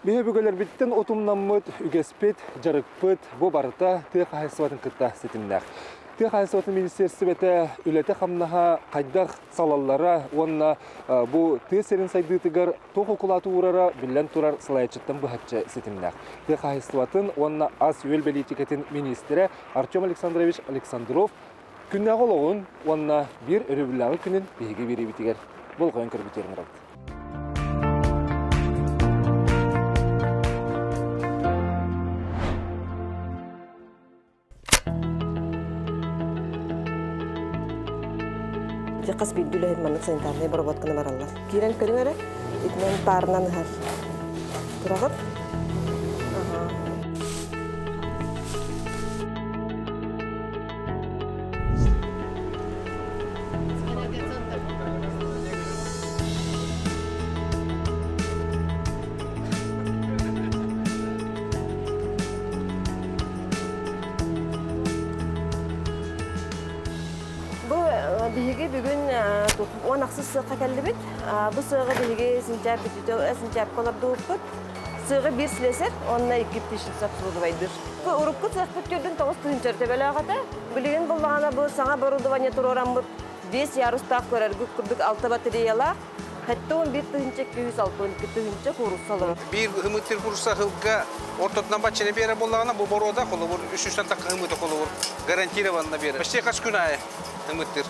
Бие бүгелер биттен отумнаммыт, үгеспет, жарыкпыт, бу барыта тыа хайсыбатын кытта сетимнах. Тыа хайсыбатын министерстве бете үлете хамнаха кайдах салаллара, онна бу тыа серин сайдытыгар тоху кулату урара билен турар салайчыттан бухатча сетимнах. Тыа хайсыбатын онна аз үел политикетін министре Артем Александрович Александров күннағылығын онна бір өрөбіллағы күнін бейге бері бітігер. Бұл қойын көрбітерін рауд. Қас бүйділі әдманық санитарный барабатканы баралар. Кейрен көріңері, итмен парынан әр. Тұрағыр? Биһиги бүгүн онаксыз сыйга келдибит. Бу сыйга биһиги сентябрь колордууппут. Сыйга бир силесер, онна 2 тишин сапсырылбайдыр. Бу урукку сыйгып көрдүн 9 тыгынчар тебелегата. Билген болгана бу саңа оборудование турурамбыт. 5 ярустак көрөргү курдук 6 батареялар. Хәтта 11 тыгынча 206 тыгынча курсалар. Бир хымыттыр курса хылга ортотнан бачыны бере болгана бу борода колобур 300 так хымыты колобур гарантированно бере. Почти кач күнае хымыттыр.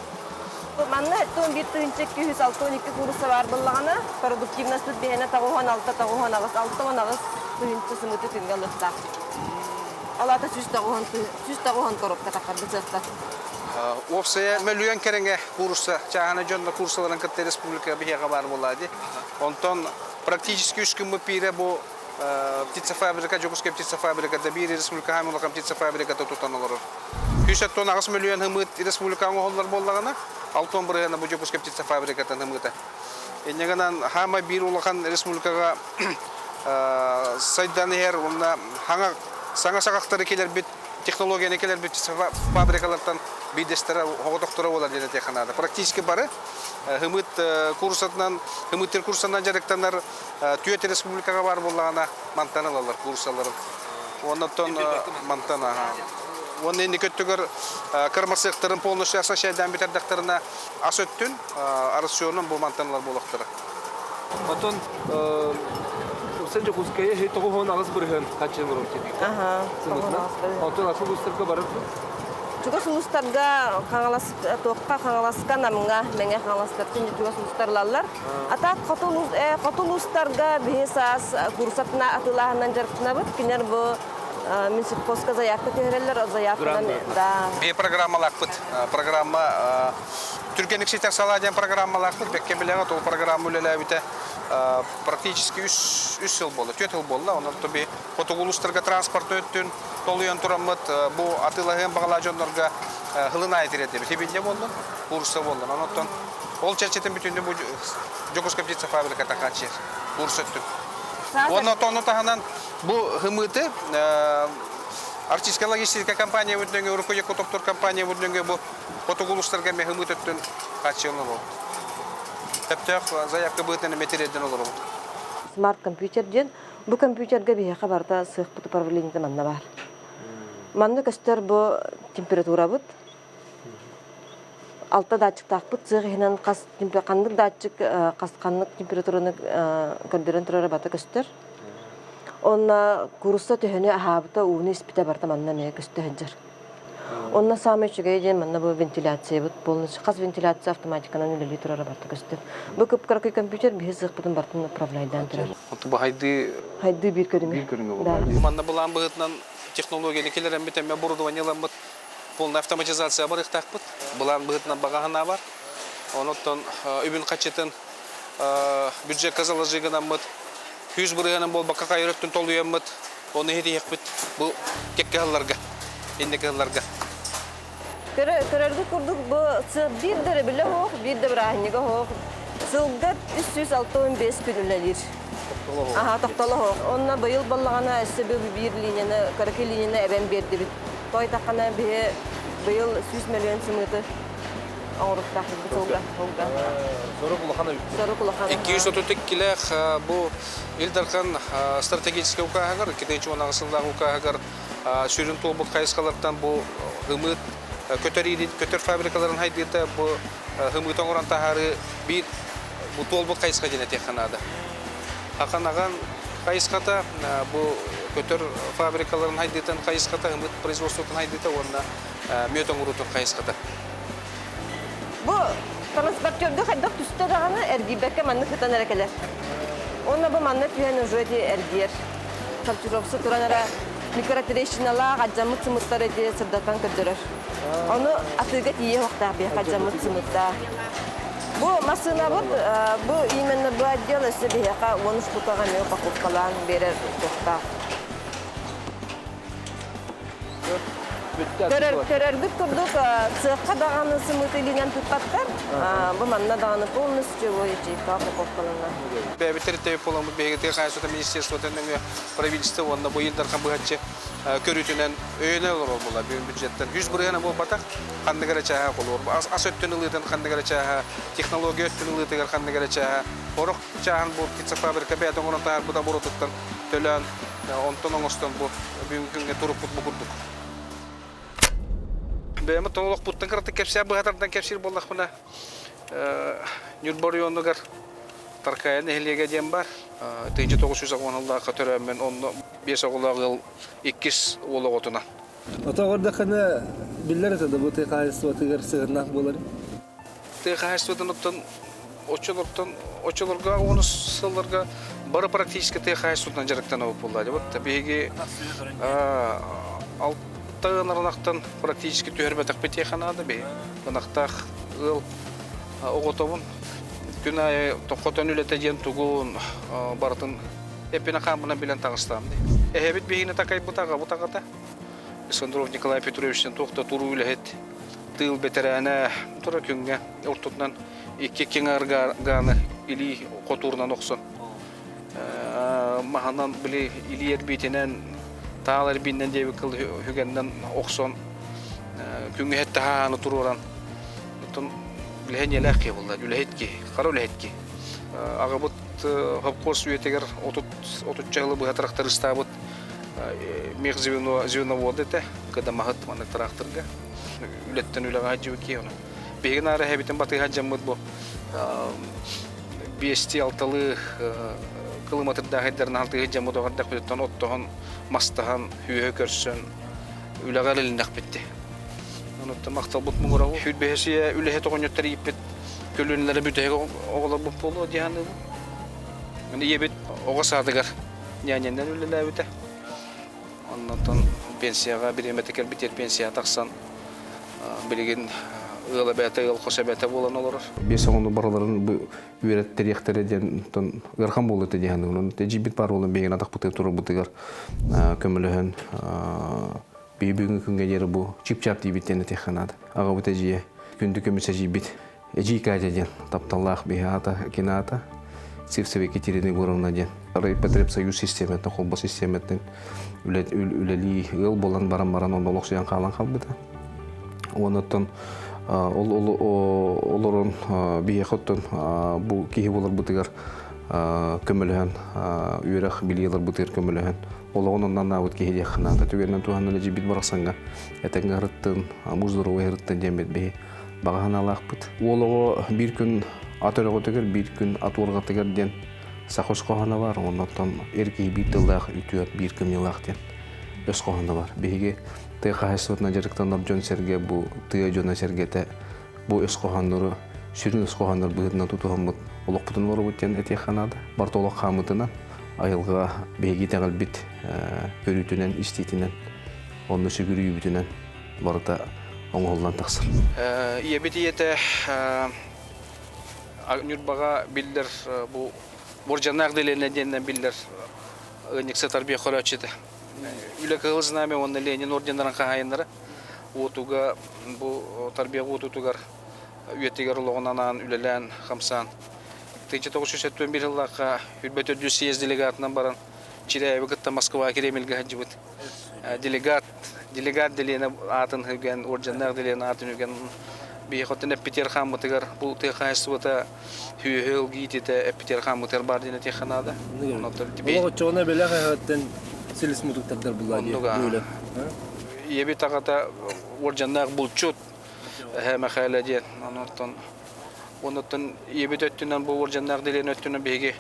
Манна хәтта 11 тыгынча 206 курса бар болгана продуктивность бехене тагыган 6 тагыган агыс 6 агыс тыгынча сымыты тыгылыкта. Алата 100 тагыган коробка такарды зәфтә. Опсая миллион керенге курса, чағаны жонда курсаларын кітті республика бігеға бар болады. Онтон практически 3 күн мұпире бұл птицефабрика, Жокуске птицефабрикада бір республика хамылықам птицефабрикада тұтан олар. 319 миллион хымыт республиканың олар болдағына, 6 бірғана бұл Жокуске птицефабрикадан хымыты. Енегінен хама бір олақан республикаға сайдан ер, саңа сағақтары келер бет, технологияны келер бет фабрикалардан бидестері оғытықтыры олар деді теканады. Практически бары хымыттер курсынан жарықтанар түйеті республикаға бар болағына мантаналалар курсаларын. Оннаттан мантана. Оны енді көттігір кырмасықтарын полностью ясна шайдан бітердіқтеріне ас өттін арасионын бұл мантаналар болақтыры. Отон сен Жокуская тоғуған ағыз бірген қачын ұрып теді. Отон асыл ұстырға барып Чугас улустарга тоққа қаңаласқан амыңа мәңе қаңаластырсын чугас улустарлалар. Ата қатул улустарга бейсас курсатына атылағынан жарықтына бұд. Кенер бұл Минсипхозка заявка тегерелер, заявкадан да. Бей программалақ бұд. Программа Түркенік сетер саладен программалақ бұд. Бекке білеға ол программа үлелі әбіті практически 3 жыл болды, 4 жыл болды. Онан тобі фотоғулустарға транспорт өттін, толуян тұрамыд, бұл атылағын бағала жонларға ғылына айтыреді. Себенде болды, курсы болды. Онан ол чәрчетін бүтінді бұл Жокуске птицефабрика тақат жер, курс өттін. Онан тағынан бұл ғымыты артистка логистика компания өтінге, Урукоя Котоптор компания өтінге бұл фотоғулустарға мен ғымыт өттін қатшылы болды. Тәптәк заявка бұйтыны метереден олар бұл. Смарт компьютерден, бұл компьютерге бейе қабарда сық бұты правлениеті манна бар. Манны көстер бұл температура бұд. Алта датчик тақпыт, сығынан қандық датчик, қандық температураны көрдерін тұрары баты көстер. Онна курста төхіне ахабыта уыны іспіте барда манна не көсті хэнжер. Онна самый чугайден манна бұл вентиляция бұд, полностью қаз вентиляция автоматиканан үлелі тұрары барда көстер. Бұл көпкарқы компьютер бейе сық бұтын бартын управляйдан тұрар. Бұл Хайды бір көріңе. Манна бұлан бұғытынан технологияны келерен бітеме оборудованиялан бұд, полный автоматизация бар иқтақ бұд. Бұлан бұғытынан бағағына бар. Оныттан үбін қачетін бюджет казалажығынан бұд. 100 бұрығынан бол баққа қайырыттын толуян бұд. Оны хеті еқ бұд. Бұл кекке ғылларға, ендекі ғылларға. Көрерді күрдік бұл бір дәрі білі хоқ, бір дәрі ахынеге хоқ. Сылғат 365 күнілелер. Тоқталы хоқ. Онына бұйыл болағана әсі бір линияны, көрікі линияны әбен берді біт. Той таққана бұйыл 100 миллион сымыты оңрукта бутулга холга. Зора булахана Сору кулахан. 232 килэх бу Илдархан стратегический укагар, китечи онагысылдагы укагар сүрүн толбут кайыскалардан бу гымыт көтөр фабрикаларын хайдыта бу гымыт оңоран тахары бир бу толбут кайыска жана теханада. Аканаган кайыската бу көтөр фабрикаларын хайдытан кайыската гымыт производствотун хайдыта онна мөт оңорутун кайыската. Бу транспортерді қайдақ түсті дағаны әргейбәкке манны қытан әрекелер. Онна бұл манны түйен уже де әргейер. Сапчыровсы тұранара микротрещинала қаджамыт сымыттар әде сырдатан көрдірір. Оны атыға тие оқтақ бе қаджамыт сымытта. Бұл масына бұд, бұл именно бұл отдел өсі бейеқа 13 бұтаға меу пақуққалан берер тоқтақ. Төрәргіт тұрдық сыққа дағаны сымыты илінен тұтпаттар, бұл манна дағаны полностью бойычы пақуққалана. Бәбітерді поламы бәйгеті қайсыда министерстводан правительство онда бұл елдерхан бұғатшы көрітінен өйіне олар болар бюджеттен. 100 бұрғана бұл батақ қандығара чаға қолуыр. Ас өттін ұлыдың қандығара чаға, технология өттін ұлыдығар қандығара чаға. Орық чағын бұл кетсі фабрика бәйдің орын тағар бұда бұрытықтан төлән, онтын оңыстан бұл бүгінге тұрып бұд бұғырдық. Бәйімі тоңылық бұттың қырты кәпсия бұғатардан кәпсир болдық бұна. Нүрбор йондығар таркайын әхілеге дем бар. 1910-ға қатырымен оны 5 оғылағы 2 олық отына. Отағырда қана білдер әтеді бұл тейқайысты отығыр сығырнақ болар? Тейқайыстыдан оттан очылырға, оны сылырға бары практически тейқайыстыдан жарықтан ауып болады. Табиғи алтағын арнақтан практически түйірбәтік бет еханады бей. Анақтақ ғыл оғытауын күн айы тоқотан үлеті ден тұғын бартын әппені қамына білен тағыстам. Әбет бейіне тақай бұтағата. Искандров Николай Петровичтен тоқта тұру үләхет тыл бетерәне тұра күнге ортотынан 2 кеңар ғаны или қотурынан оқсын. Мағанан білі или әрбетінен тағалар бейінен дебі қыл хүгеннен оқсын. Күнге әтті ғаны тұру оран. Үләхен еләқи болды, үләхетке, қара үләхетке. Ағабыт хапқос үйетегер 30 жағылы бұға тарақтар ұстабыт мех звено болды әті, қада мағыт маңы тарақтырға. Үлеттен үләға хаджы өке. Беген ары әбетін баты хаджамыд бұл 5-6 километрда хайдарын алты хаджамыд оғардақ өттен оттығын, мастаған, үйе көрсін, үләға әлінақ бітті. Онытта мақтал бұт мұңырау. Хүлбәсіе үләхет оғынеттер еппет көлінлері бүтәйгі оғылар бұт болу дияны бұл. Ебет оға садығар. Няненден үлілі өті. Оннан пенсияға бір еметі кәлбетер пенсия тақсан білеген ұғылы бәті, ұғыл қоса бәті болан олар. 5 оғынды бараларын үйреттер ектері ден ғырхан болу өті дияны. Жибет бар олын беген атақ бұтығыр тұры бұтығыр көміліғін бүгінгі күнге жері бұл чип-чап дейбеттені текханады. Аға бұта жие күнді көмісі жейбет. Жейка ден тапталлақ бейі ата, кені ата. Севсеве кетерені көріна ден. Рейпотреб союз системеттен, қолба системеттен үлелі ғыл болан баран-баран онда олықсыян қалан қалбыда. Оныттан олырын бейі құттын бұл кейі болар бұтығар көміліген, үйрек білгелер бұтығар көміліген. Олығын ондан ауыт кейде қынады. Түгеннен туған өлі жібет барақсанға. Әтәңгі ғырыттын, мұздыру ғырыттын жемет бейі бағаған алақ бұд. Олығы бір күн атырығы өтігер, бір күн атуырға тігер ден сақош қоғаны бар. Ондан әркей бір тылдақ үтіят бір күн елақ ден өз қоғаны бар. Бейге тұй қайсыотына жарықтанып жөн серге, бұл тұй жөна сергеті бұл өз қоғаныры, сүрін өз қоғаныр бұғытына тұтуғамыд. Олық бұтын оры өттен әте қанады. Барты олық қамытынан айылға бейге тәғіл біт көрітінен, істейтінен, оны сүгірі үбітінен барыда оңғолдан тақсыр. Ебеті еті Нюрбаға білдер, бұл боржанақ делеріне денен білдер ұнексе тарбия қора өтшеді. Үлі қығылзынаме оны Ленин ордендерін қағайындары. Отуға, бұл тарбия отутуғар үйеттегер ұлығынан үлелән, қамсан. 1971 жылдаққа үлбет өдді съез делегатынан баран Чиряева күтті Москва керемелге хаджы бұд. Делегат делені атын хүген, орджаннақ делені атын хүген бейхоттен эппитер хаммытыгар бұл тыахайсуата хүйел гитите эппитер хаммытыр бар дене теханада. Олығы çoğuna беле хайхаттен селес мутуктардар бұллади бөлі. Еби тағата оржаннақ бұлчут хәмә хәләден. Оннан еби төттінен бұл оржаннақ делен өттінен беге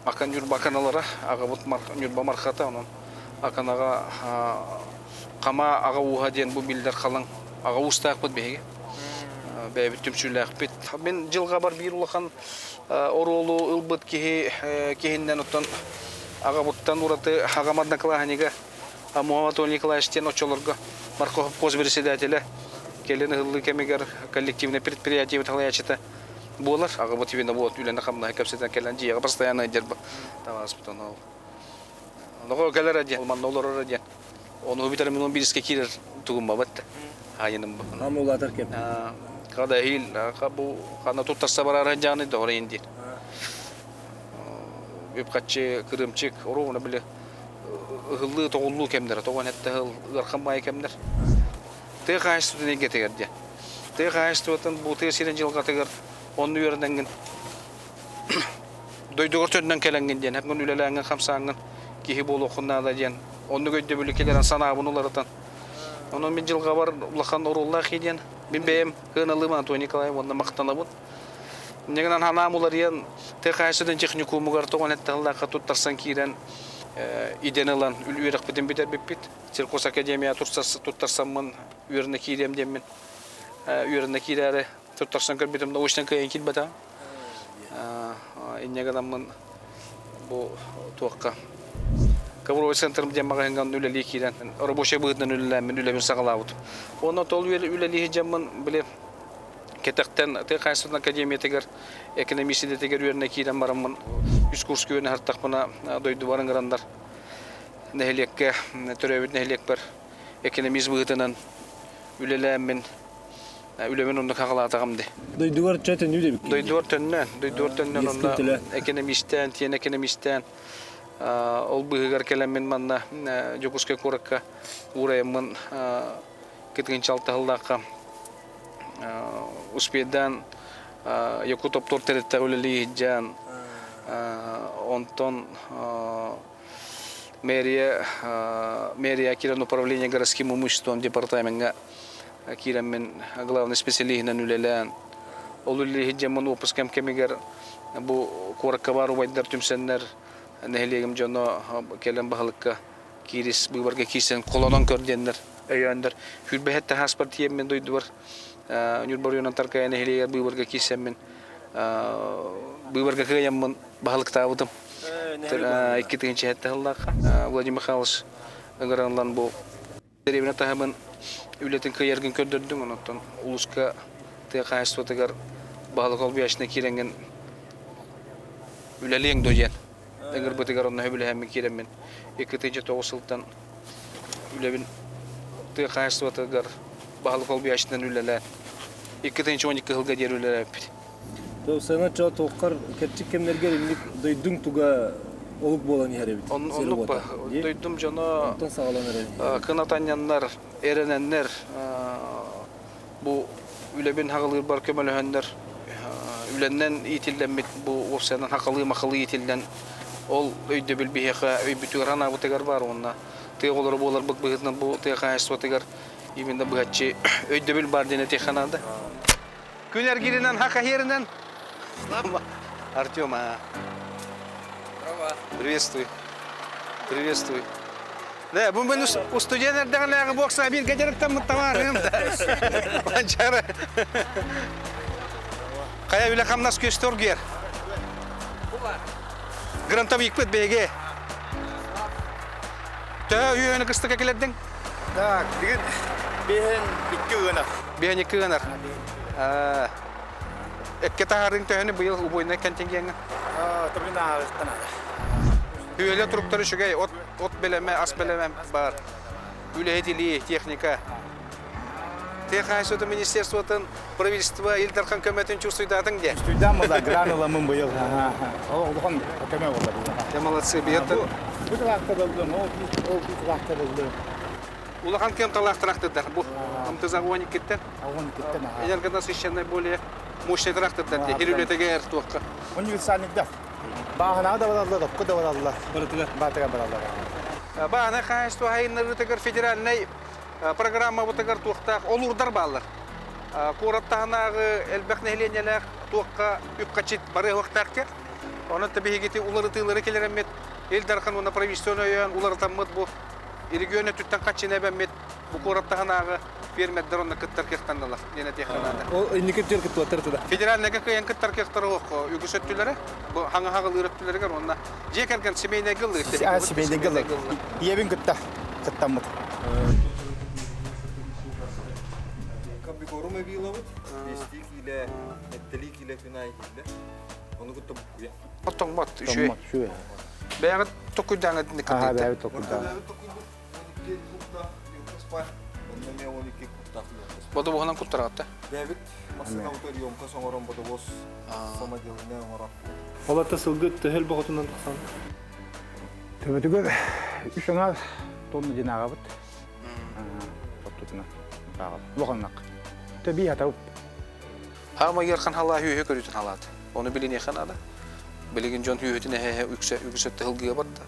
акан юрба каналара ага вот юрба мархата онон аканаға қама ага уха ден бұл билдер қалың ага устақ бит беге бәбі түмшүләк бит мен жылға бар бир улахан оролу ылбыт кехиннен оттан ага буттан ураты ага маднаклаханига Мухаммад Николаевичтен очолорга Марков председателя келен ыллы кемегер коллективное предприятие талаячыта болар ага вот именно вот үләнә камна капсетен келен жига постоянно дерб тавас бутон ол лого келер дия ман олор радия оны битер мен бириске кирер тугум бабат айының бу Амулатар кем. Када хил кабу кана туттарса барар жаны дора инди үпкачы кырымчык оруна биле ыллы тоголлу кемдер тогон этте ыркамай кемдер те кайсты неге тегерде те кайстытын бу те сирен жылга тегер onu yörengen doydugortöndan kelengen den hep gün ülelengen hamsangın kihi bolu okunada den onu göydü bülükelerin sana bunlardan onun bir жылга бар улахан орулла хиден мен бем кыналым Антон Николаев онда мактанабын негенен ханамулар ен те кайсыдан техникумугар тогон атталлака туттарсан кирен иденелан үлүрек битен битер биппит циркус академия туттарсаммын үрне кирем деммен үрне кирере Tutarsan körbütüm de uçtan kayın kilbata. İnnegadamın bu tuakka. Kavur centrum jamaga hengan üleli kiren. Araboşa bıhıdan ülemen ülemin sağlavut. Ona tol üleli jamman bile ketakten te kaysıdan akademiye teger ekonomisi de teger ürne kiren baramın üst kurs köyüne her takmana doydu varın grandar. Nehliyekke törevit nehliyek ber ekonomiz bıhıdan ülelemen Ülemen onda kağılatağımdı. Doyduvar çöten nüde bik. Doyduvar tönnen onda ekonomisten, tiyen ekonomisten. Ol bıhıgar kelemen manna jokuske korakka uğrayamın ketkin çaltahıldaqqa. Uspiyeden yoku toptor terette öleli hiccan. Onton мэрия kiran управление городским имуществом департамента Кирам мен главный специалист на нулелен. Олули хиджамон опус кем кемигер бу коракабару вайдар түмсеннер нехлегим жано келен бахалыкка кирис бубарга кисен колонон көрдендер өйөндер хүрбехетте хаспартием мен дойдуар нюрборюнан таркая нехлегер бубарга кисен мен бубарга кыяммын бахалыктабытым иккитигинче хетте халлакка Владимир Михайлович ыгыранлан бу деревня тахамын Ületin kıyargın kördürdün ondan uluska te kayıstı balık ol bir yaşına kirengen üleliğin dojen. Eğer bu tegar onunla hübüle hem kiremin ikitici toğusultan ülebin te kayıstı balık ol bir yaşından ülele ikitici 12 yılga diğer ülele yapır. Tabi sana çoğu toğukar kerçik kemlerge rinlik doydun tuga oluk bolan yere bit. Onluk ba doydum jana ondan sağlan ere. Kınatanyanlar erenenler bu ülebin haqılır bar kömelöhenler ülenden itillenmit bu orsadan haqılı maqılı itillen ol öydü bilbiheqa öybütü rana bu tegar var onna teğoları bolar bık bıhıtnan bu teğayısı tegar iminde bıhatçı öydü bil bar dene texanada Güner girinden haqa yerinden Артём, приветствуй. Приветствуй. Да, bu ben o stüdyenlerden boksa bir gecelikten mutluyum. Pancara. Kaya bile kamnas köstör giyer. Granta büyük BG. Ta yönü kıstık ekiledin. Так, digin behen 2 gınar. Behen 2 gınar. Ekki taharin töhünü bu yıl uboyuna kentingeyen. Tabii daha tanıdı. Hüyele turukları şugay, ot beleme, as beleme var. Ülehedili, техника. Техайсоты министерствотын, правительство, илдархан көметін чувствуйдатын де. Студям да гранула мын быйыл. Олған көмө болду. Я молодцы, бияттын. Бу талакта болду, ол бит талакта болду. Улахан кем талақтырақтыдар. МТЗ-12 кеттен. Огон кеттен. Энергонасыщенный более мощный трактордар те хирүлетегер туакка. Универсальныйда. Багана да бараллар, топка да бараллар. Батыга бараллар. Баана кайство хайнырытыгар федеральный программа бутыгар туакта олурдар баллар. Кураттагынагы элбекнеленелер туакка үккачит бары вактакка. Оны табигити уларытылары келеремет. Элдархан уна правительственный улар таммыт бу. Регионы түттен качына бәмет бу кураттагынагы фермерлер оны кыттар кехтандылар. Дене технада. Ол иникеттер кыттыда. Федеральный кыйын кыттар кехтар ок үгүсөттүлөрү. Бу хаңа-хагыл үрөттүлөргөр онна жекерген семейный гыл. Семейный гыл. Ебин кытта. Кыттамыт. Комбикорум эбиловут, 5 киле, 3 киле күнай киле. Onu kuttu bu ya. Oton bot şu. Бәгы токуйдаңы никәдә. Бәгы токуйда. Боды буһанан куттаракта. Бәгыт масына утырыйомка соңорон боды бос. Самоделне омара. Олата сылгыт тәһел багытынан тыксан. Төбөтүгө үшөңа тонны жинага бут. Тоттуна. Багы. Логаннак. Төби атап. Хама ярхан хала хүйе көрүтүн халат. Оны билине ханада. Билеген жон хүйетине үксөттө хылгыга барды.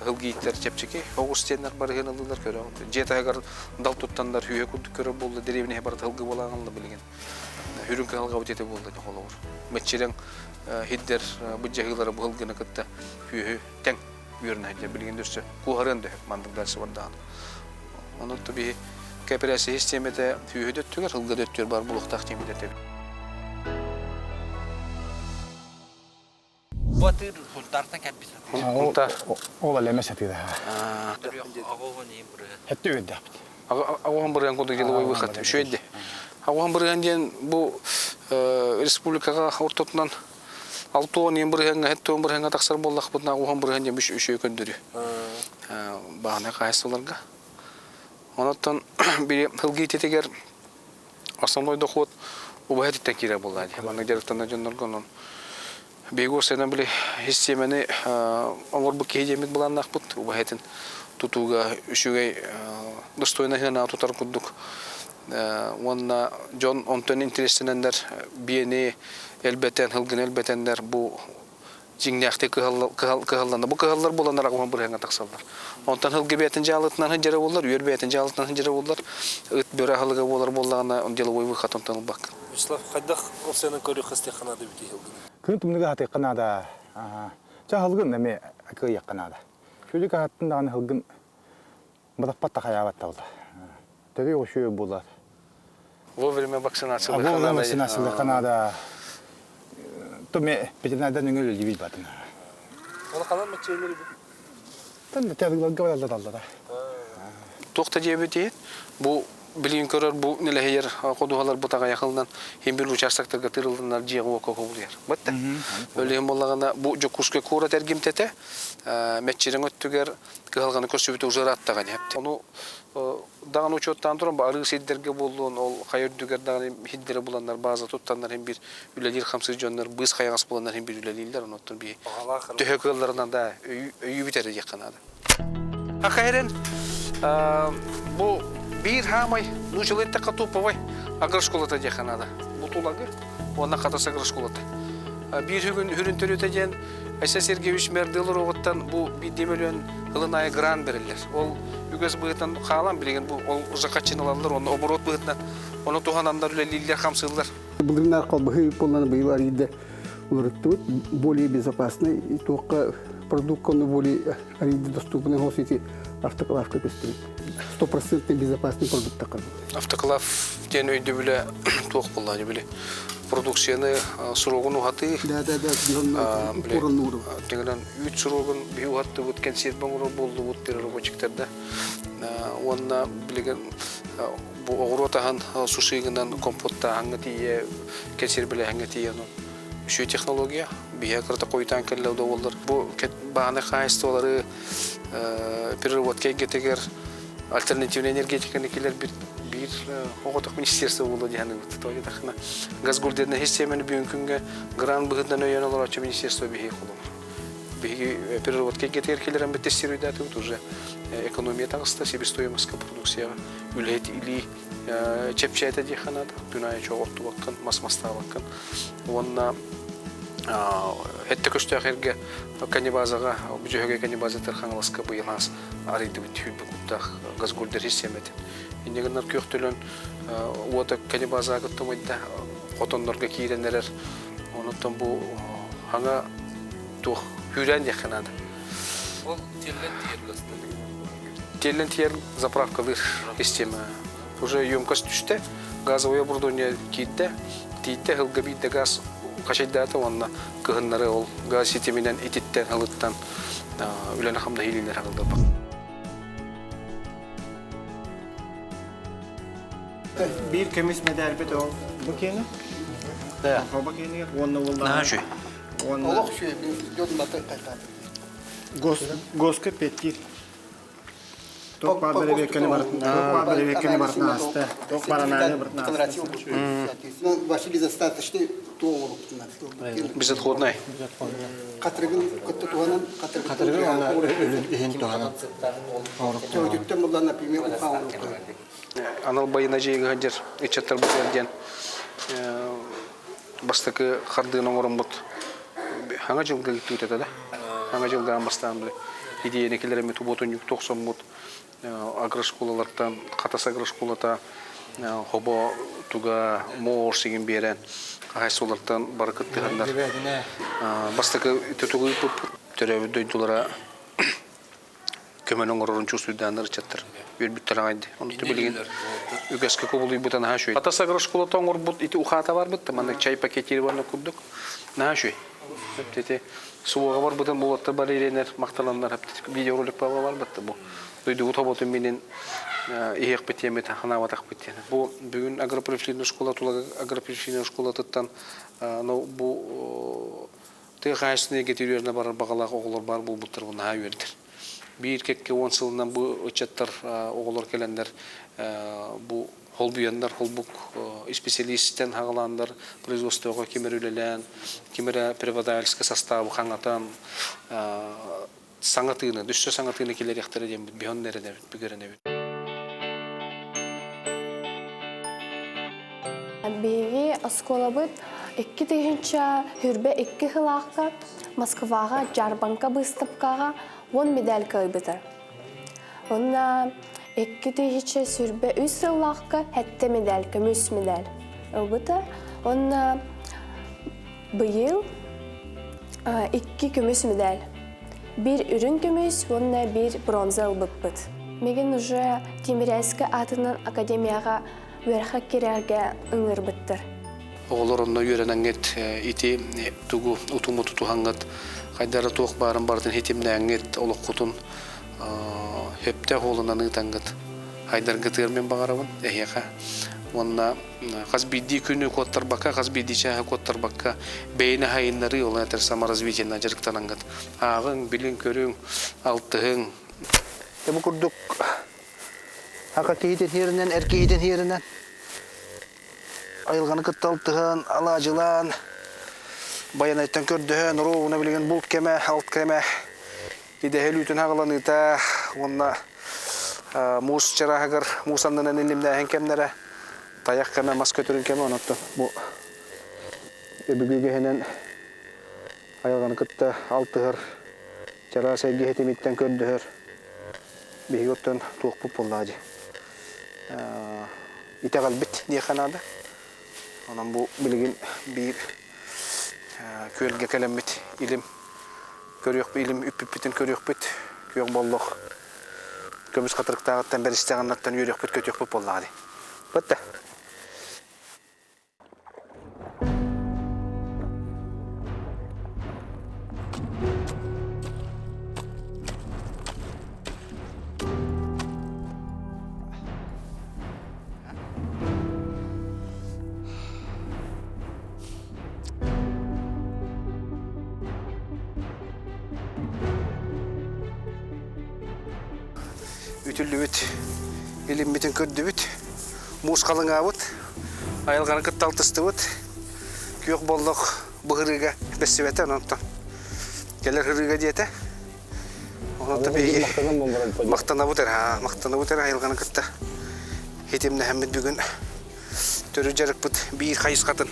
Хылгыйттер чепчеки, огустеннер бар генелдер көрө. Жетагар дал туттандар хүйе күрдүк көрө болду. Деревне бар хылгы болаганлы билеген. Хүрүнкө халга өтөтө болду холовур. Меччерен хиддер буджагылары булгыны кытта хүйе тең үйрөнө хадя билген дөсө. Кухарынды мандыгдарсы бардан. Оны таби кооперация системада хүйе дөттүгөр хылгы дөттөр бар булуктак темидете. Батыр хултартан каписа. Хултар. Ола лемесетиде. Хетте өйдө. Агуан бирген коду деловой выход. Шөйдө. Агуан бирген ден бу республикага ортотунан 6 ен биргенге хетте биргенге таксар болдук бутна агуан бирген ден үшө көндүрү. Багана кайсыларга. Онотон бир хылгый тетегер основной доход убахет текире болду. Мана жарыктан жоноргон Бегор сенен биле системаны алар бу кеемет буланнак бут убахетин тутуга үшүгөй достойно хана тутар кудук. Онна жон онтон интересенендер биени элбетен хылгын элбетендер бу жиңнякты кыгалланды. Бу кыгаллар боландар аган бирген таксалдар. Онтон хылгы бетин жалытынан хынжара болдур, үйөр бетин жалытынан хынжара болдур. Ыт бөрө халыга болар боллагана деловой выход онтон бак. Вячеслав, кайдах осенен көрү хастеханада бити хылгын. Күн тумнуга хаты канада. Жа хылгын неме акый канада. Шүлүк хаттындагы хылгын бадаппатта хаябат талды. Төбе ошо болот. Вовремя вакцинация Вовремя вакцинация Канада. Томе ветеринардан үңөлү дибит батын. Аны канан мечелери бу. Тан тәбигләргә баралар талда. Токта жебете бу билин көрөр бу нелехер кодугалар бутага якылдан хем бир участоктарга тырылдынар жего кокобулер. Батта. Өлем боллаганда бу жокушка кора тергимтете метчирен өттүгер кылганы көрсөбүтө ужараттаган хепти. Ону даган учоттан туран бары сиддерге болдун ол кайырдүгер даган хиддере буландар база туттандар хем бир үлелер хамсыз жоннор быз кайгас буландар хем бир үлелилер оноттон би төһөкөллөрүнөн да үйү битере жаканада. Акайрен бу bir hamay nuşulette katupovay agroskolata jahanada. Bu tulağı ona katasa agroskolata. Bir gün hürüntörüte gen Aysa Sergeyevich Merdelor oğuttan bu bir demelön hılınaya gran verirler. Ol ügöz bığıtan kalan bilegen bu ol uzakaçın alanlar onu oborot bığıtdan onu tuhananlar üleliller hamsıllar. Благодаря колбы полная боевая еда урыттут более безопасный и только продукт он более доступный в сети автоклавка пестит. 100% безопасный продукт такой. Автоклав тен өйдө биле тук булланы биле. Продукцияны сурогун ухаты. Да, упорный уровень. Тегенен 3 сурогун бий ухатты өткөн сербен болду бут перерабочиктерде. Онна билеген бу огротахан сушигинен компотта аңгытие кесер биле аңгытие ну. Şu технология бия кырта койтан келлеуде болдур. Бу бааны кайстолары переработка кетегер альтернативный энергетиканы келер бир оготок министерство болду дегени тоy такна. Газгулдерне системаны бүгүн күнгө гран быгыдан өйөн алар ачы министерство бии кулу. Биги переработка кетеркелерен беттестеруйдаты уже экономия тагыста себестоимостька продукция үлет или чепчайта диханада дүнай чогорту баккан мас-маста баккан онна хетте көстөгерге канибазага бүжөгө канибаза терханласка быйлас арыйды бит хүлбүктах газгулдер системет инегеннер көктөлөн ота канибаза гыттымыйда котондорго кийренерер онуттан бу аңа тух хүрен яханада Ол телен тиерлесте. телен тиер заправкалыр система уже емкость düştü газовое оборудование китте титте хылгабидде газ кашайдата онна кыгыннары ол газ системинен ититтен алыттан үлен хамда хилинер алды бак. Bir kömüs medal bit o. Bu kene? Da. O bu kene onu vallahi. Naşı. Onu Олох шуе, йодун баты кайтады. Госка петир. Ток бар бере кene бар. Ток бар бере кene бар наста. Ток барананы бар наста. Ну, Василий достаточно толок. Biz отходной. Катрыгын көттө туганан, катрыгын аны Ehen toğana. Төтөттө мулла, например, ухауру. Анал байына жейге гадер ичаттар бутерден бастакы хардыгын орын бут. Хаңа жылга китүтө да. Хаңа жылга бастан бу идеянекелерме туботун 90 бут. Агрошколалардан катас агрошколата хобо туга моор сигин берен кайсолардан баркыттыгандар. Бастакы төтөгү төрөбү дөйдүлара көмөнөң орун чусуйдандар чаттыр. Бөлбүттөр айды. Оны билген үгөскө кобулуй бутан хашуй. Катас агрошколата оңор бут ити ухата бар бут. Мана чай пакеттери барны курдук. Нашуй. Тете суга бар бутан болотта бар иренер макталандар видеоролик бар бутта бу. Дойду тоботун менен иек бетемет ханаватак бетен. Бу бүгүн агропромышленный школа тула агропромышленный школа таттан бу тыгайсыны кетирүүрүнө бар багалак оголор бар бул буттар буна бердир. Bir kekke 10 yılından bu uçatlar oğullar gelenler bu holbuyanlar holbuk spesialistten hağalanlar производствоға kemerülelen kemere prevadalska составы хаңатан саңатыны düşse саңатыны келер яктары дем бионнере де бигерене. Беги осколабыт 2 тыгынча хүрбе 2 хылакка Москвага Жарбанка быстапкага 10 медаль кайбытыр. Онна 2 тыгынча сүрбе 3 сылакка хетте медаль, көмүс медаль. Обыта онна быйыл 2 көмүс медаль. 1 үрүн көмүс, онна 1 бронза албыппыт. Меген уже Тимирязевка атынан академияга верха кирерге ыңырбыттыр. Оğullarına öğrenenget iti tugu utumu tutuhangat kaydara toq barın bardın hetimnenget oluq kutun hepte oğulunanı tangat haydar gıtırmen bağarabın eheka onna qaz biddi günü kottar bakka qaz biddi çaha kottar bakka beyni hayınları ola ter samaraзвитиена jarıktanangat ağın bilin körün altıhın bu kurduk hakikaten yerinden erkeğin yerinden ayılganı kıttaltıhan, alacılan, bayanaytan kördühen, ruğuna bilgen bult keme, alt keme, idehel ütün hağlanıta, onna mus çarahagır, musandınan ilimden kemlere, tayak keme, mas kötürün keme onattu. Bu ebügügehenen ayılganı kıtta altıhır, çarah sevgi hetimitten kördühür, bihiyottan tuğuk pupullacı. İte kalbit diye kanada. Ondan bu bilgin bir köyelge kelemit ilim körüyük bir ilim üppüpütün körüyük bit köyük bolluk kömüs katırıktağıttan beri isteğanlattan yürüyük bit kötüyük bit bollağı di. Bitti. Ütüllübüt, ilim bitin kördübüt, mus kalınağıbıt, ayılganı kıttaltıstıbıt, köyük bolluk bıhırıga besibete onuntan. Келер хырыга диете. Onu da bir maktana buter ayılganı kıtta. Hetimde hem bugün törü jarık bıt bir kayıs katın.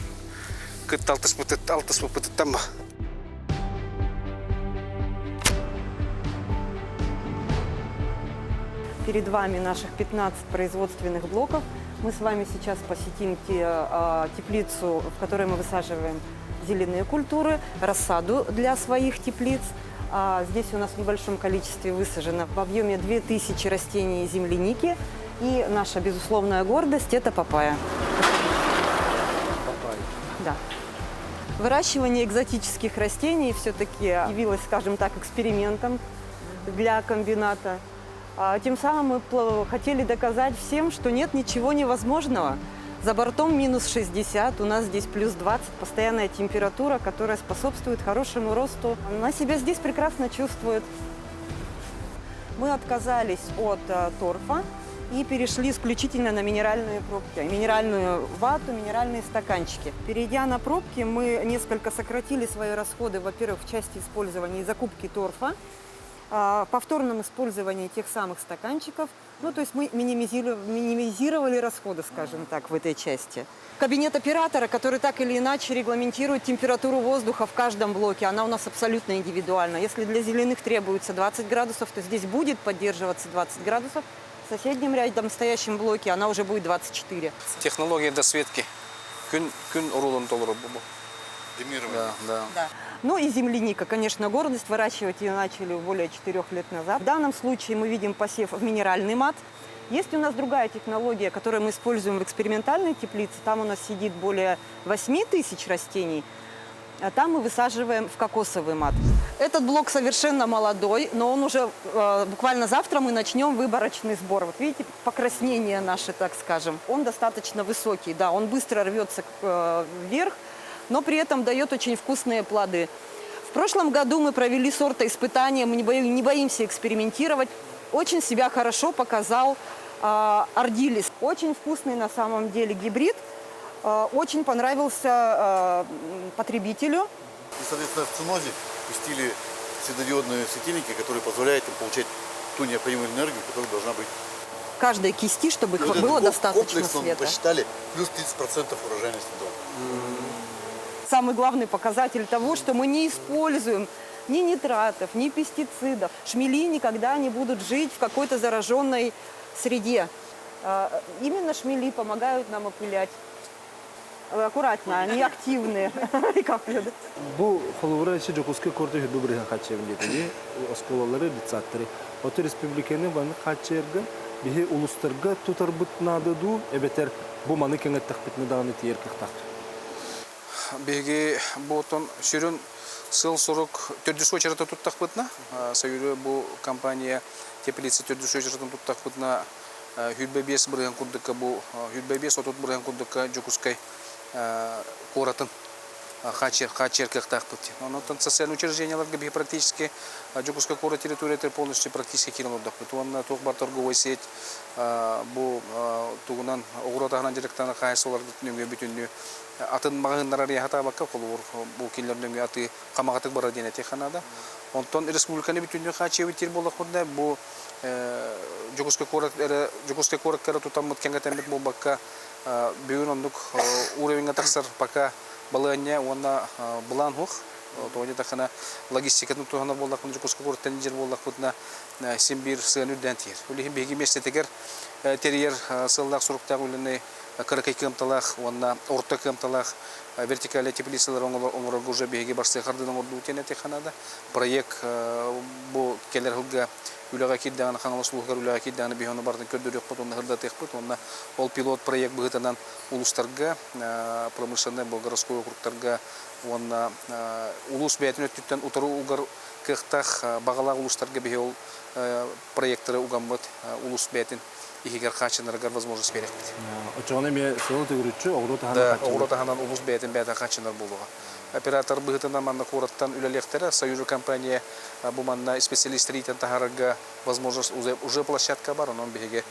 Kıt altış bıtıttan mı? Перед вами наших 15 производственных блоков. Мы с вами сейчас посетим теплицу, в которой мы высаживаем зеленые культуры, рассаду для своих теплиц. Здесь у нас в небольшом количестве высажено в объеме 2000 растений земляники. И наша безусловная гордость – это папайя. Да. Выращивание экзотических растений все-таки явилось, скажем так, экспериментом для комбината. Тем самым мы хотели доказать всем, что нет ничего невозможного. За бортом минус 60, у нас здесь плюс 20, постоянная температура, которая способствует хорошему росту. Она себя здесь прекрасно чувствует. Мы отказались от торфа и перешли исключительно на минеральные пробки, минеральную вату, минеральные стаканчики. Перейдя на пробки, мы несколько сократили свои расходы, во-первых, в части использования и закупки торфа, повторном использовании тех самых стаканчиков. Ну, то есть мы минимизировали расходы, скажем так, в этой части. Кабинет оператора, который так или иначе регламентирует температуру воздуха в каждом блоке, она у нас абсолютно индивидуальна. Если для зеленых требуется 20 градусов, то здесь будет поддерживаться 20 градусов. В соседнем рядом стоящем блоке она уже будет 24. Технология досветки. Күн урулун толуру бу. Да. Ну и земляника, конечно, гордость. Выращивать ее начали более 4 лет назад. В данном случае мы видим посев в минеральный мат. Есть у нас другая технология, которую мы используем в экспериментальной теплице. Там у нас сидит более 8000 растений. А там мы высаживаем в кокосовый мат. Этот блок совершенно молодой, но он уже буквально завтра мы начнем выборочный сбор. Вот видите, покраснение наше, так скажем. Он достаточно высокий, да, он быстро рвется вверх, но при этом дает очень вкусные плоды. В прошлом году мы провели сортоиспытания, мы не боимся экспериментировать. Очень себя хорошо показал Ардилис. Очень вкусный на самом деле гибрид. Очень понравился потребителю. И, соответственно, в цинозе пустили светодиодные светильники, которые позволяют им получать ту необходимую энергию, которая должна быть. Каждой кисти, чтобы было достаточно света. Посчитали плюс 30% урожайности дома. Самый главный показатель того, что мы не используем ни нитратов, ни пестицидов. Шмели никогда не будут жить в какой-то зараженной среде. Именно шмели помогают нам опылять. Аккуратно, они активные. Bu холовра еще Жокуске корты худобры хачевлетини, осколалары лицатри. От республиканы баны хачерга, бихе улустарга тутарбыт нададу, эбетер бу маны кеңеттак битне даганы тиеркактак. Беги ботон сүрүн сыл сорок төрдүс очарата туттак бытна. Сайры бу компания теплица төрдүс очаратын туттак бытна. Хүлбебес бирген курдыкка бу хүлбебес отут бирген курдыкка Жокускай коратын хачер кактак быт. Но там социальные учреждения ларга практически Жокуская кора территория полностью практически кинулдак быт. Он ток бар торговая сеть бу тугунан огуротагынан директана кайсолар бүтүнгө бүтүнү атын магындар рияхата бакка колор бу кинлерден аты камагатык бар дене теханада. Онтон республиканы бүтүнү хачер битир болок бунда бу Жокуская кора кара тутаммыт кенгатембет бу бакка бүгүн ондук уровеньга таксар пока балыня онна булан хук тоня такана логистикатын тухана болдак Жокуская кора тенжер болдак бутна симбир сыны дентир. Улихи беги местетегер терьер сылдак суруктак улыны кыркай кымталах онна орта кымталах вертикаль теплицалар оңор уже беги барсы кардын орду тене теханада проект бу келер хылга үләгә киддәгән хаңлы сулугар үләгә киддәгән бихоны бардын көрдөрөк потонда хырда техпут онна ол пилот проект быгытанан улустарга промышленный болгородской округтарга онна улус бәйтен өттүттен утыру угар кыктах багала улустарга бихол проекттары угамбыт улус бәйтен игер хачынарга возможность берет. Очоны ме сылы төгүрүчү огротаханан улус бәйтен бәйтен хачынар булуга. Оператор быгытынан манна кураттан үлелектер союз компания бу манна специалист ритен тахарга возможность уже площадка бар, он беге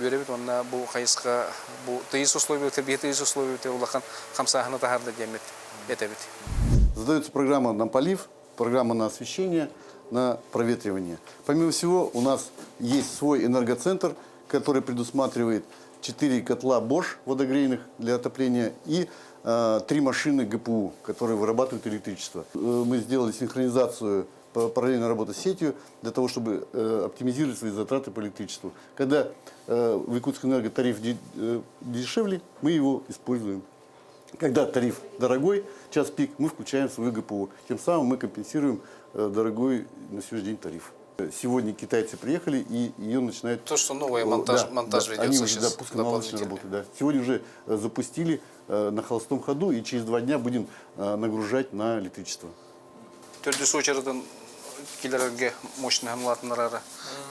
веребит онна бу хайска бу тыйс условия тыйс условия улахан хамсахана тахарда демет. Это ведь. Задается программа на полив программа на освещение, на проветривание. Помимо всего, у нас есть свой энергоцентр, который предусматривает 4 котла Bosch водогрейных для отопления и 3 машины ГПУ, которые вырабатывают электричество. Мы сделали синхронизацию, параллельно работать с сетью, для того, чтобы оптимизировать свои затраты по электричеству. Когда в Якутскэнерго тариф дешевле, мы его используем. Когда тариф дорогой, час пик, мы включаем свою ГПУ. Тем самым мы компенсируем дорогой на сегодняшний день тариф. Сегодня китайцы приехали, и ее начинают... То, что новый монтаж ведется они уже, сейчас. пусконаладочная работа, да. Сегодня уже запустили на холостом ходу, и через 2 дня будем нагружать на электричество. Төрдүс очардан килерге мощный хамлатынлары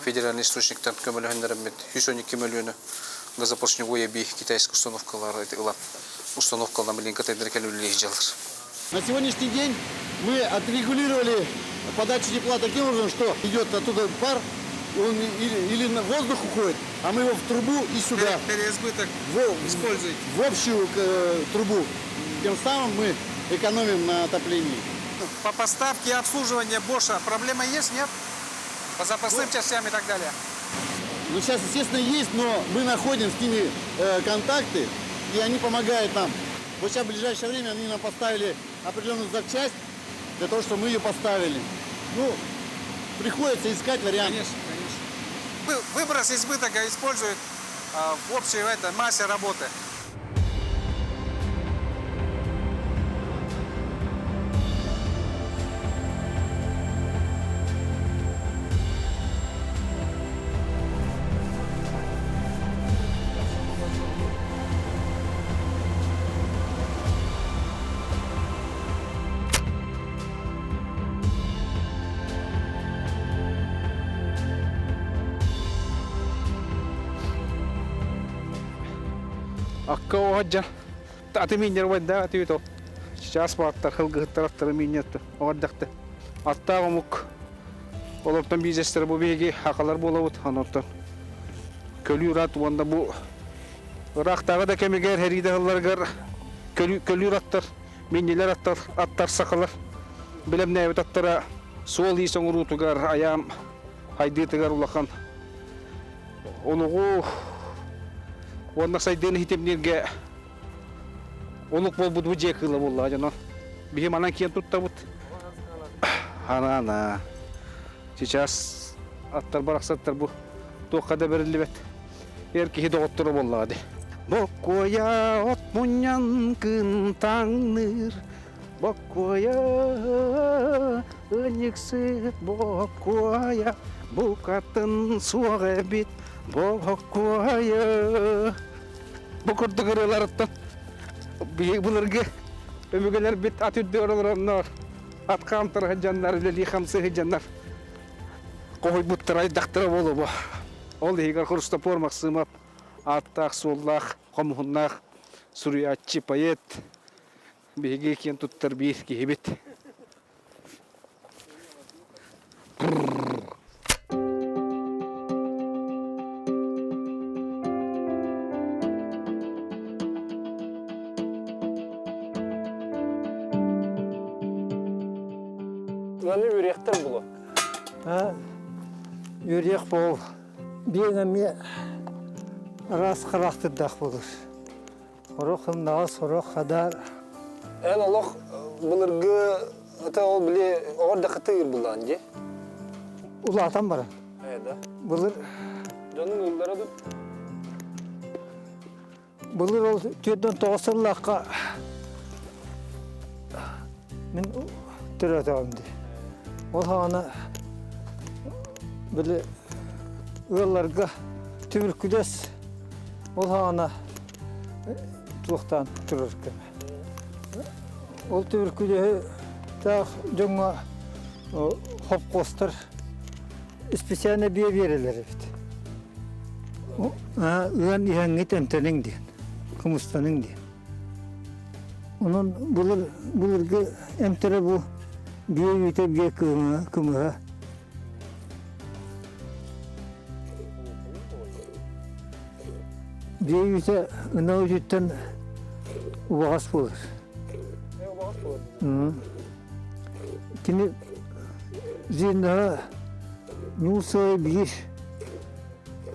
федеральный источниктен көмөлгөндөрмөт 112 миллионы газопоршневой би китайский установкалары ылап установкалардан билген контейнер келүүлү жалыр. На сегодняшний день мы отрегулировали подачу тепла таким образом, что идет оттуда пар, он или на воздух уходит, а мы его в трубу и сюда. Переизбыток используйте. В общую трубу. Тем самым мы экономим на отоплении. По поставке и обслуживанию Боша проблема есть, нет? По запасным частям и так далее. Ну, сейчас, естественно, есть, но мы находим с ними контакты, и они помогают нам. Вот сейчас в ближайшее время они нам поставили определенную запчасть для того, чтобы мы ее поставили. Ну, приходится искать варианты. Конечно, конечно. Выброс избытка используют в общей массе работы. Акка оғаджан. Аты минер вайда аты өті. Сейчас бақтар қылғы тараптары минетті. Оғаддақты. Аттағы мұқ. Оларттан бизнестері бұл беге ақалар бола бұд. Анорттан. Көлі ұрат. Онда бұл рақтағы да кемегер, әриді ғыларғар. Көлі ұраттар. Минелер аттар сақалар. Білем нәйбет аттара сол исің ұрутығар. Аям хайдетігар ұлақан. Онығы онда сайден хитемнерге онук болбуд бу жекыла болла жана бихим анан кийин туттабыт ана сейчас аттар бараксаттар бу токкада берилибет эрки хидоготтуру боллады боккоя от муньян кын таңныр боккоя ыныксы боккоя бу катын суага бит боккоя Бокурдугураларыттан бейік бұлырғы өмігелер бет ат үдді ораларынар ат қамтырға жандар, лели қамсығы жандар қой бұттыр айдақтыры болу бұ. Ол егер құрыста пормақ сымап аттақ, соллақ, қомғыннақ, сүриятчы пает бейге кен тұттыр бейір кейбет. Оны үректір бұлы. Үрек бол. Бейнеме рас қырақтырдақ болыр. Орықым нағыз, орық қадар. Ән олық бұлырғы ұта ол біле оғырда қытығыр бұлдан же? Ұлы атам бара. Әйда. Бұлыр... Жаның ұлдары дұр? Бұлыр ол түрден тоғысырлаққа мен түр атауымды. Ол ғана білі ұлларға түбіркүлес ол ғана тұлықтан тұрыр көмі. Ол түбіркүлесі тақ жоңа хоп қостыр специально бие берелер ефті. Үген иәңгет әмтенің дейін, күмістаның дейін. Onun bulurgu emtere bu biye yutep ge kımıha. Biye yute ına ucuttan ubağas bulur. Kini зинна нусой бир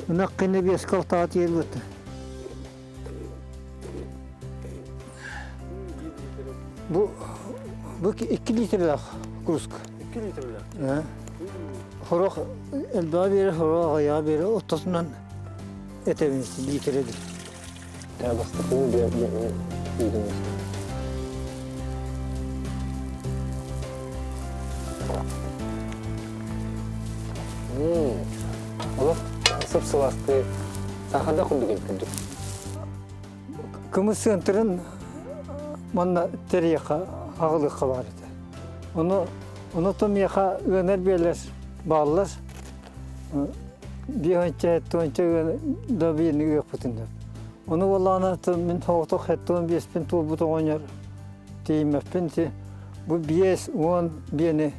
наққыны бес калтаат елбет. Bu 2 litre kuruska. 2 litre. Horok elba biri, horok ayağı biri, otosundan eteviniz litredi. Ya bastıkını bir duydunuz. Oğlum, sıp-sıvastı. Sahada kurdu geldi. Kımız sığıntırın manna teriyaka ağılıqı var idi. Onu tomiyaka öner beyler bağlılar. Bir önce da birini öpütündü. Onu vallana min hoğutuk hettuğun biyespin tuğbutu oynar deyim öpün ki bu biyes uğun biyeni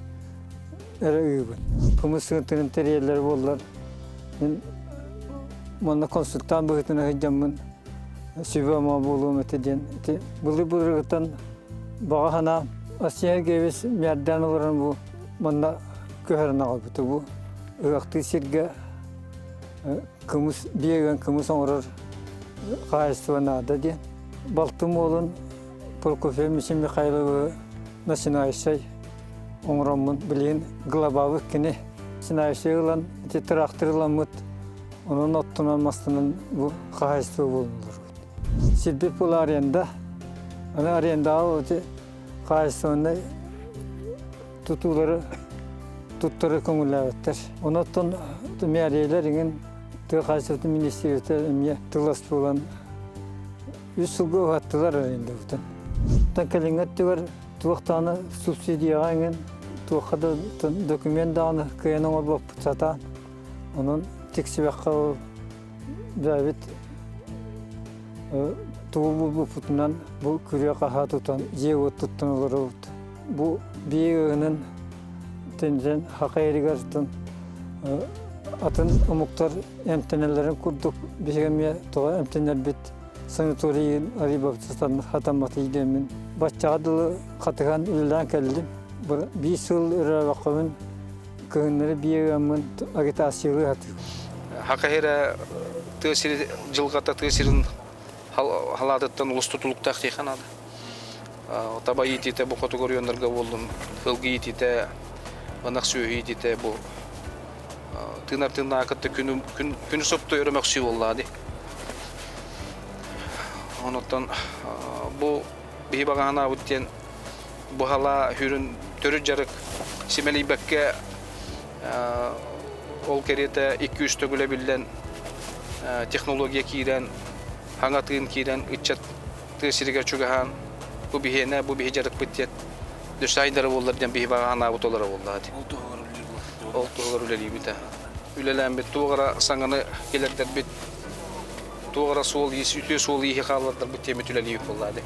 ere üyübün. Kımız sığıntırın teriyerleri bollar. Manna konsultan bıhıtına hıcamın sübama bulum etedin. Bılı bağına Asya gevis merdan olan bu manna köherine kalbıtı bu. Vakti sirge kımız biyegen kımız orar kayıstığına da diye. Baltım olun Prokofiev Mişim Mikhailov'u nasıl şey onramın bileğin glabavı kine sinayşe olan traktörlanmıt onun ottunanmasının bu kayıstığı bulunur. Silbip bu arayanda ana arayanda o kayıstığında tuttuları konulavettir. Ondan meyariyelerin kayıstığında ministeriyete tılaslı olan üsülgü uhattılar arayanda. Tankelingat diyor tuğtana subsidiyayın tuğada doküman dağını kıyanın olup satan onun teksibakka David tuğbu putunan bu kürüye kaha tutan jevo tuttunuları bu biyeğinin tenzen hakayrigartın atın umuktar emtenelerin kurduk bişegemiye toğa emtener bit sanatoriyin aribapçıstan hatamatı gidemin başçadılı katıgan ilden geldim bir yıl ıravakamın kığınları biyeğimin agitasyonu hatı. Hakayra tesiri жылғата тesirin haladatan ulus tutulukta xtiqanada. Taba yitite bu kategoriyonlarga boldum. Hılgı yitite, banaq suyu yitite bu. Tığnar akıtta günü sopta öremek suyu olladı. Ondan bu bir bagana butyen bu hala hürün törü jarık simeli bekke ol kerete 200 tögüle bilen teknolojiya kiren hangatın kiren içat tesiriga çugahan bu bihene bu bihijarık bityen düşaydara bollardan bir bagana butolara bolladı. Oltuğlar üleli bita. Ülelen bit tuğara sanganı gelerler bit tuğara sol yisi ütü sol yihi kallarlar bityen üleli bolladı.